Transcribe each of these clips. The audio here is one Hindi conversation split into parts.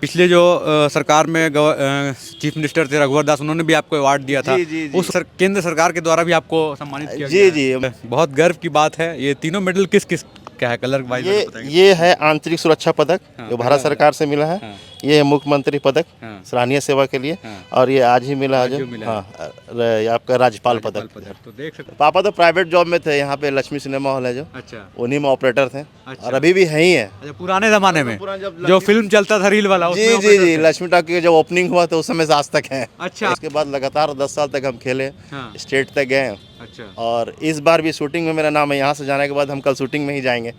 पिछले जो सरकार में चीफ मिनिस्टर थे रघुवर दास, उन्होंने भी आपको अवार्ड दिया था। जी। उस केंद्र सरकार के द्वारा भी आपको सम्मानित किया जी गया है। बहुत गर्व की बात है। ये तीनों मेडल किस किस क्या है, कलर वाइज बताएंगे? ये है आंतरिक सुरक्षा पदक, हाँ, जो भारत सरकार से मिला है। हाँ। ये है मुख्यमंत्री पदक, हाँ। सराहनीय सेवा के लिए। हाँ। और ये आज ही मिला है आज जो ही मिला ये आपका राज्यपाल पदक। तो देख सकते। पापा तो प्राइवेट जॉब में थे, यहाँ पे लक्ष्मी सिनेमा हॉल है जो, अच्छा उन्हीं में ऑपरेटर थे। अच्छा। और अभी भी है ही है। अच्छा, पुराने जमाने में पुराना जब जो फिल्म चलता था रील वाला, जी उसमें जी operator जी थे। लक्ष्मी टॉकी का जब ओपनिंग हुआ तो उस समय से आज तक है। अच्छा। उसके बाद लगातार 10 साल तक हम खेले, हाँ। स्टेट तक गए। अच्छा। और इस बार भी शूटिंग में मेरा नाम है। यहाँ से जाने के बाद हम कल शूटिंग में ही जाएंगे।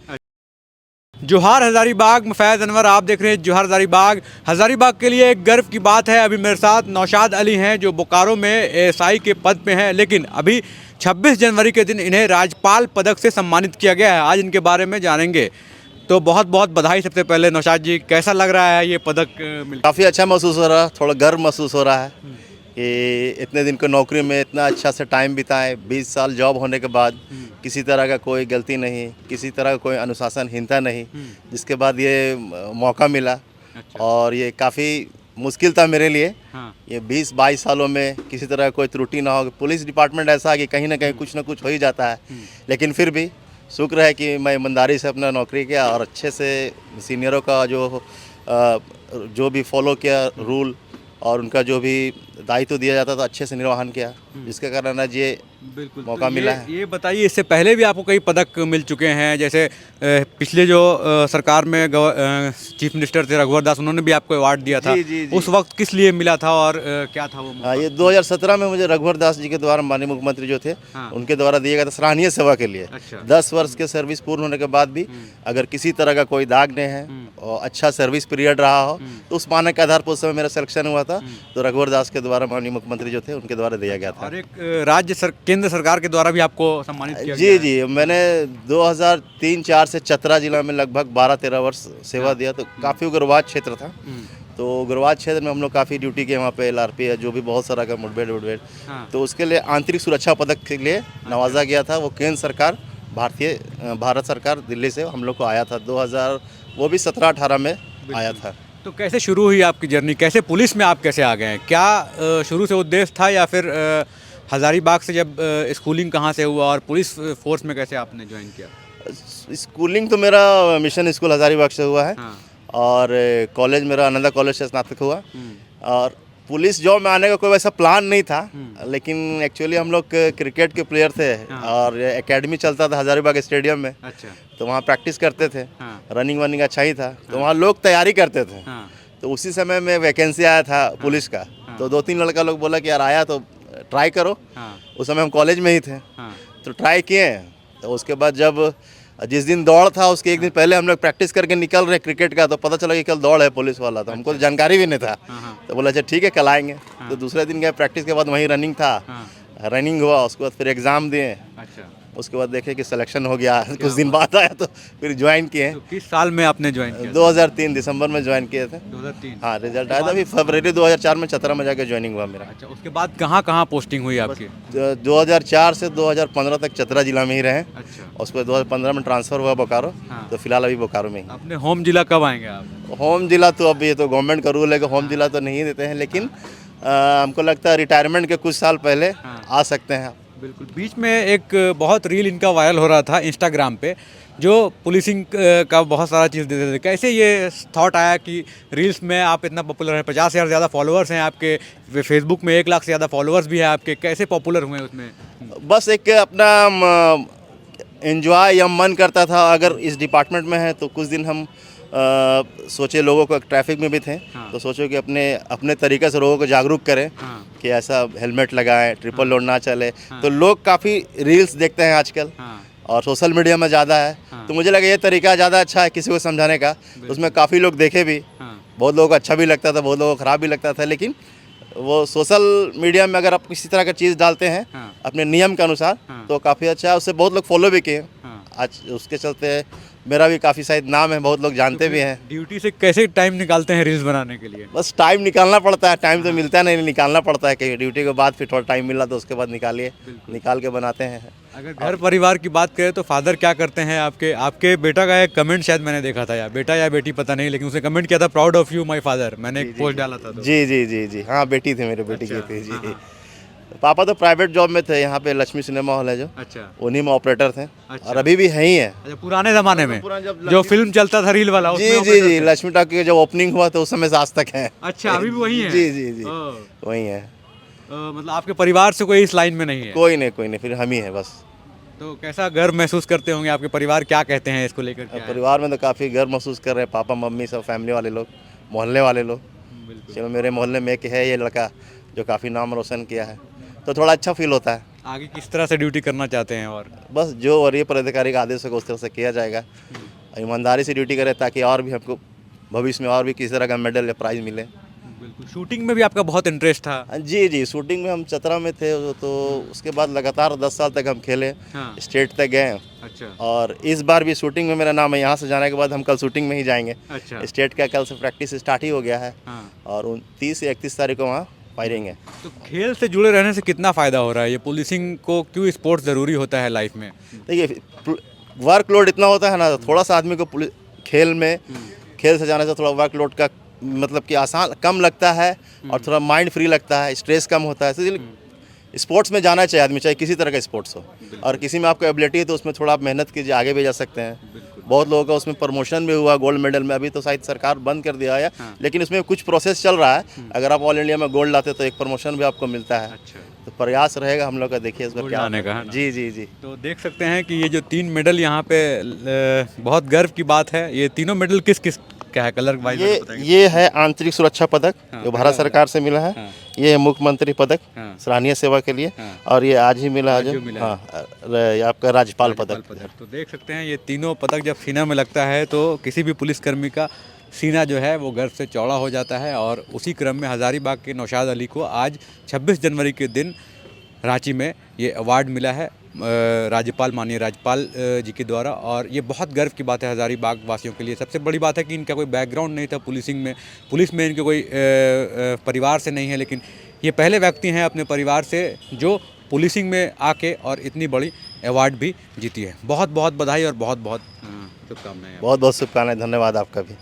जोहार हज़ारीबाग में फैज़ अनवर आप देख रहे हैं जोहार हज़ारीबाग। हज़ारीबाग के लिए एक गर्व की बात है। अभी मेरे साथ नौशाद अली हैं जो बोकारो में एएसआई के पद पे हैं, लेकिन अभी 26 जनवरी के दिन इन्हें राज्यपाल पदक से सम्मानित किया गया है। आज इनके बारे में जानेंगे। तो बहुत बहुत बधाई सबसे पहले नौशाद जी, कैसा लग रहा है ये पदक मिल? काफ़ी अच्छा महसूस हो रहा है, थोड़ा गर्व महसूस हो रहा है कि इतने दिन की नौकरी में इतना अच्छा से टाइम बिताएं। 20 साल जॉब होने के बाद किसी तरह का कोई गलती नहीं, किसी तरह का कोई अनुशासनहीनता नहीं, जिसके बाद ये मौका मिला। अच्छा। और ये काफ़ी मुश्किल था मेरे लिए। हाँ। ये 20-22 सालों में किसी तरह का कोई त्रुटि ना हो। पुलिस डिपार्टमेंट ऐसा है कि कहीं ना कहीं कुछ ना कुछ हो ही जाता है, लेकिन फिर भी शुक्र है कि मैं ईमानदारी से अपना नौकरी किया और अच्छे से सीनियरों का जो भी फॉलो किया रूल और उनका जो भी दायित्व दिया जाता था अच्छे से निर्वहन किया, जिसके कारण आज ये बिल्कुल मौका मिला है। ये बताइए, इससे पहले भी आपको कई पदक मिल चुके हैं, जैसे पिछले जो सरकार में चीफ मिनिस्टर थे रघुवर दास, उन्होंने भी आपको अवार्ड दिया था। जी। उस वक्त किस लिए मिला था और क्या था वो मौका? ये 2017 में मुझे रघुवर दास जी के द्वारा, माननीय मुख्यमंत्री जो थे, हाँ। उनके द्वारा दिया गया था सराहनीय सेवा के लिए। अच्छा। 10 वर्ष के सर्विस पूर्ण होने के बाद भी अगर किसी तरह का कोई दाग नहीं है और अच्छा सर्विस पीरियड रहा हो, तो उस मानक के आधार पर उस समय मेरा सिलेक्शन हुआ था। तो रघुवर दास के द्वारा, माननीय मुख्यमंत्री जो थे, उनके द्वारा दिया गया था। और एक केंद्र सरकार के द्वारा भी आपको सम्मानित किया जी गया है। जी, मैंने 2003-4 से चतरा जिला में लगभग 12-13 वर्ष सेवा दिया। तो काफ़ी उग्रवाद क्षेत्र था, तो उग्रवाद क्षेत्र में हम लोग काफ़ी ड्यूटी किए। वहाँ पे LRP है, जो भी बहुत सारा का मुठभेड़। हाँ। तो उसके लिए आंतरिक सुरक्षा पदक के लिए नवाजा गया था। वो केंद्र सरकार, भारत सरकार दिल्ली से हम लोग को आया था 2000, वो भी 17-18 में आया था। तो कैसे शुरू हुई आपकी जर्नी? कैसे पुलिस में आप कैसे आ गए हैं? क्या शुरू से उद्देश्य था, या फिर हज़ारीबाग से जब स्कूलिंग कहाँ से हुआ और पुलिस फोर्स में कैसे आपने ज्वाइन किया? स्कूलिंग तो मेरा मिशन स्कूल हज़ारीबाग से हुआ है। हाँ। और कॉलेज मेरा आनंदा कॉलेज से स्नातक हुआ। और पुलिस जॉब में आने का कोई वैसा प्लान नहीं था, लेकिन एक्चुअली हम लोग क्रिकेट के प्लेयर थे। हाँ। और एकेडमी चलता था हज़ारीबाग स्टेडियम में, अच्छा। तो वहाँ प्रैक्टिस करते थे। हाँ। रनिंग वनिंग अच्छा ही था, तो वहाँ लोग तैयारी करते थे। हाँ। तो उसी समय में वैकेंसी आया था पुलिस का। तो 2-3 लड़का लोग बोला कि यार आया तो ट्राई करो। हाँ। उस समय हम कॉलेज में ही थे। हाँ। तो ट्राई किए। तो उसके बाद जब जिस दिन दौड़ था उसके एक दिन पहले हम लोग प्रैक्टिस करके निकल रहे क्रिकेट का, तो पता चला कि कल दौड़ है पुलिस वाला। तो हमको तो जानकारी भी नहीं था। हाँ। तो बोला अच्छा ठीक है कल आएंगे। तो दूसरे दिन गए, प्रैक्टिस के बाद वहीं रनिंग था। हाँ। रनिंग हुआ, उसके बाद फिर एग्ज़ाम दिए। अच्छा। उसके बाद देखे कि सिलेक्शन हो गया। कुछ दिन बाद आया तो फिर ज्वाइन किए। तो किस साल में आपने ज्वाइन किया? 2003 दिसंबर में ज्वाइन किए थे। 2003। हाँ, रिजल्ट आया था अभी फरवरी 2004 में चतरा में जाकर ज्वाइनिंग हुआ मेरा। अच्छा, उसके बाद कहाँ कहाँ पोस्टिंग हुई आपकी? 2004 से 2015 तक चतरा जिला में ही रहे। अच्छा। उसके बाद 2015 में ट्रांसफ़र हुआ बोकारो। हाँ। तो फिलहाल अभी बोकारो में ही। अपने होम जिला कब आएंगे आप? होम जिला तो अब ये तो गवर्नमेंट का रूल है कि होम जिला तो नहीं देते हैं, लेकिन हमको लगता है रिटायरमेंट के कुछ साल पहले आ सकते हैं। बिल्कुल। बीच में एक बहुत रील इनका वायरल हो रहा था इंस्टाग्राम पे, जो पुलिसिंग का बहुत सारा चीज़ देते थे। कैसे ये थॉट आया कि रील्स में आप इतना पॉपुलर हैं? 50,000 से ज़्यादा फॉलोअर्स हैं आपके, फेसबुक में 1 लाख से ज़्यादा फॉलोअर्स भी हैं आपके। कैसे पॉपुलर हुए उसमें? बस एक अपना एंजॉय या मन करता था। अगर इस डिपार्टमेंट में है तो कुछ दिन हम सोचे, लोगों को ट्रैफिक में भी थे। हाँ। तो सोचो कि अपने तरीके से लोगों को जागरूक करें। हाँ। कि ऐसा हेलमेट लगाएं, ट्रिपल लोड ना चले। तो लोग काफ़ी रील्स देखते हैं आजकल। हाँ। और सोशल मीडिया में ज़्यादा है। तो मुझे लगा ये तरीका ज़्यादा अच्छा है किसी को समझाने का। उसमें काफ़ी लोग देखे भी। हाँ। बहुत लोगों को अच्छा भी लगता था, बहुत लोगों को ख़राब भी लगता था। लेकिन वो सोशल मीडिया में अगर आप किसी तरह का चीज़ डालते हैं अपने नियम के अनुसार, तो काफ़ी अच्छा है। उससे बहुत लोग फॉलो भी किए। आज उसके चलते मेरा भी काफ़ी शायद नाम है, बहुत लोग जानते भी हैं। ड्यूटी से कैसे टाइम निकालते हैं रील्स बनाने के लिए? बस टाइम निकालना पड़ता है, टाइम तो मिलता नहीं, निकालना पड़ता है कि ड्यूटी के बाद फिर थोड़ा टाइम मिला तो उसके बाद निकालिए, निकाल के बनाते हैं। अगर घर परिवार की बात करें तो फादर क्या करते हैं आपके? आपके बेटा का एक कमेंट शायद मैंने देखा था, या बेटा या बेटी पता नहीं, लेकिन उसने कमेंट किया था proud of you my father. मैंने एक पोस्ट डाला था तो। जी जी जी जी, हाँ बेटी थी, मेरे बेटी की अच्छा, थी जी। हाँ, पापा तो प्राइवेट जॉब में थे, यहाँ पे लक्ष्मी सिनेमा हॉल है जो, अच्छा उन्हीं में ऑपरेटर थे। अच्छा। और अभी भी है ही है। अच्छा, पुराने जमाने में पुराना जब जो फिल्म चलता था रील वाला, जी उसमें जी operator जी, थे। लक्ष्मी टाकी का जब ओपनिंग हुआ तो उस समय से आज तक है। अच्छा, अभी भी वही है? जी जी जी, ओह, वही है। मतलब आपके परिवार से कोई इस लाइन में नहीं है? कोई नहीं, फिर हम ही है बस। तो कैसा गर्व महसूस करते होंगे? आपके परिवार क्या कहते हैं इसको लेकर? क्या है? परिवार में तो काफ़ी गर्व महसूस कर रहे हैं, पापा मम्मी सब, फैमिली वाले लोग, मोहल्ले वाले लोग। बिल्कुल। चलो मेरे मोहल्ले में एक है ये लड़का जो काफ़ी नाम रोशन किया है, तो थोड़ा अच्छा फील होता है। आगे किस तरह से ड्यूटी करना चाहते हैं? और बस जो वरीय पदाधिकारी का आदेश होगा उस तरह से किया जाएगा, ईमानदारी से ड्यूटी करें ताकि और भी हमको भविष्य में और भी किसी तरह का मेडल या प्राइज़ मिले। बिल्कुल, शूटिंग में भी आपका बहुत इंटरेस्ट था? जी जी, शूटिंग में हम चतरा में थे तो उसके बाद लगातार 10 साल तक हम खेले, हाँ। स्टेट तक गए। अच्छा और इस बार भी शूटिंग में मेरा नाम है, यहाँ से जाने के बाद हम कल शूटिंग में ही जाएंगे। अच्छा। स्टेट का कल से प्रैक्टिस स्टार्ट ही हो गया है, हाँ। और 29 से 31 तारीख को वहाँ फायरिंग है। तो खेल से जुड़े रहने से कितना फ़ायदा हो रहा है? ये पुलिसिंग को क्यों स्पोर्ट्स ज़रूरी होता है लाइफ में? देखिए वर्कलोड इतना होता है ना, तो थोड़ा सा आदमी को खेल से जाने से थोड़ा वर्कलोड का मतलब कि आसान कम लगता है, और थोड़ा माइंड फ्री लगता है, स्ट्रेस कम होता है। इसलिए स्पोर्ट्स में जाना चाहिए आदमी, चाहे किसी तरह का स्पोर्ट्स हो। और किसी में आपको एबिलिटी है तो उसमें थोड़ा आप मेहनत कीजिए, आगे भी जा सकते हैं। बहुत लोगों का उसमें प्रमोशन भी हुआ गोल्ड मेडल में, अभी तो शायद सरकार बंद कर दिया है, लेकिन उसमें कुछ प्रोसेस चल रहा है। अगर आप ऑल इंडिया में गोल्ड लाते तो एक प्रमोशन भी आपको मिलता है। अच्छा, तो प्रयास रहेगा हम लोग का, देखिए इस बार गोल्ड क्या लाने का है ना? जी जी जी। तो देख सकते हैं कि ये जो 3 मेडल यहाँ पे बहुत गर्व की बात है। ये तीनों मेडल किस किस क्या है, कलर वाइज बताएंगे? ये है आंतरिक सुरक्षा पदक, हाँ, जो भारत सरकार से मिला है। हाँ। ये है मुख्यमंत्री पदक, हाँ। सराहनीय सेवा के लिए। हाँ। और ये आज ही मिला है आज ही जो, मिला हाँ, ये आपका राज्यपाल पदक। तो देख सकते हैं ये तीनों पदक जब सीना में लगता है तो किसी भी पुलिसकर्मी का सीना जो है वो गर्व से चौड़ा हो जाता है। और उसी क्रम में हज़ारीबाग के नौशाद अली को आज 26 जनवरी के दिन रांची में ये अवार्ड मिला है राज्यपाल, माननीय राज्यपाल जी के द्वारा। और ये बहुत गर्व की बात है हज़ारीबाग वासियों के लिए। सबसे बड़ी बात है कि इनका कोई बैकग्राउंड नहीं था पुलिसिंग में, पुलिस में इनके कोई परिवार से नहीं है, लेकिन ये पहले व्यक्ति हैं अपने परिवार से जो पुलिसिंग में आके और इतनी बड़ी अवार्ड भी जीती है। बहुत बहुत बधाई और बहुत बहुत शुभकामनाएं। बहुत बहुत शुभकामनाएं, धन्यवाद आपका भी।